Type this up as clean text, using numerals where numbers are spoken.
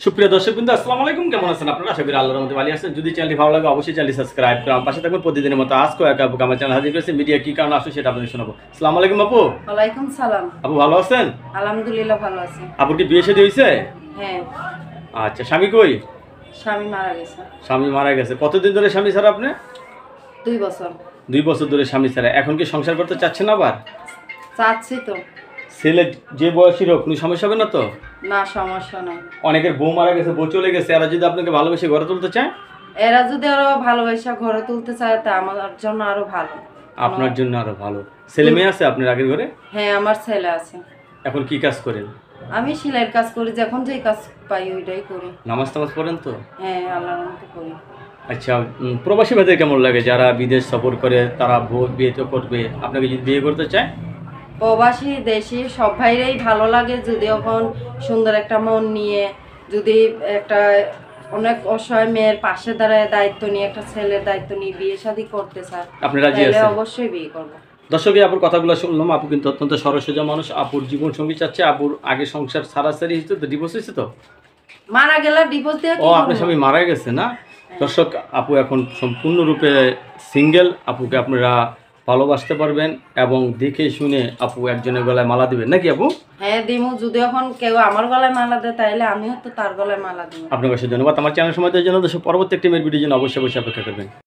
সুপ্রিয় দর্শকবৃন্দ, আসসালামু আলাইকুম। কেমন আছেন আপনারা? আশা করি আল্লাহর রহমতে ভালো আছেন। যদি চ্যানেলটি ভালো লাগে অবশ্যই চ্যানেলটি সাবস্ক্রাইব করুন। পাশে থাকবেন প্রতিদিনের মতো। আজকে এক আপু আমার চ্যানেল হাজির করেছে। মিডিয়া কি কারণে আসছে সেটা আপনাদের শোনাবো। আসসালামু আলাইকুম আপু। ওয়ালাইকুম সালাম। আপু ভালো আছেন? আলহামদুলিল্লাহ ভালো আছি। আপুর কি বিয়ে শাদী হয়েছে? হ্যাঁ। আচ্ছা, স্বামী কই? স্বামী মারা গেছে। স্বামী মারা গেছে। কতদিন ধরে স্বামী ছাড়া আপনি? 2 বছর। 2 বছর ধরে স্বামী ছাড়া। এখন কি সংসার করতে চাচ্ছেন আবার? চাচ্ছি তো। ছেলে যে বয়সী হোক কোনো সমস্যা হবে না তো? না, সমস্যা নাই। অনেকের বউ মারা গেছে, বউ চলে গেছে, এরা যদি আপনাকে ভালোবেসে গড়ে তুলতে চায়? এরা যদি আরো ভালোবাসা ঘরে তুলতে চায় তা আমার জন্য আরো ভালো। আপনার জন্য আরো ভালো। ছেলে মেয়ে আছে আপনার আগের ঘরে? হ্যাঁ, আমার ছেলে আছে। এখন কি কাজ করেন? আমি সেলাইয়ের কাজ করি, যখন যেই কাজ পাই ওইটাই করি। নামাজ টামাজ পড়েন তো? হ্যাঁ, আল্লাহর রহমতে করি। আচ্ছা, প্রবাসী ভাইদের কেমন লাগে যারা বিদেশ সফর করে? তারা বিয়ে তো করবে, আপনাকে যদি বিয়ে করতে চায়? প্রবাসী দেশি সব ভাইরাই ভালো লাগে যদি এখন সুন্দর একটা মন নিয়ে, যদি একটা অনেক অসহায় মেয়ের পাশে দাঁড়ায় দায়িত্ব নিয়ে, একটা ছেলের দায়িত্ব নিয়ে বিয়ে শাদী করতে চায়, আপনি রাজি তাহলে আছেন? অবশ্যই বিয়ে করবো। দর্শক, আপুর কথাগুলো শুনলাম। আপু কিন্তু অত্যন্ত সরসোজা মানুষ। আপুর জীবন সঙ্গী চাচ্ছে। আপুর আগে সংসার ছাড়াছাড়ি হয়েছে তো, ডিভোর্স হয়েছে তো? মারা গেলে ডিভোর্স দিয়ে ও, আপনার স্বামী মারা গেছে না? দর্শক, আপু এখন সম্পূর্ণরূপে সিঙ্গেল। আপুকে আপনারা ভালোবাসতে পারবেন এবং দেখে শুনে আপু একজনের গলায় মালা দিবেন নাকি আপু? হ্যাঁ দিমু, যদি এখন কেউ আমার গলায় মালা দেয় তাহলে আমিও তো তার গলায় মালা দিব। আপনার কাছে ধন্যবাদ। আমার চ্যানেল সময় দেওয়ার জন্য। দর্শক, পরবর্তী একটি মেয়ের ভিডিওর জন্য অবশ্যই অপেক্ষা করবেন।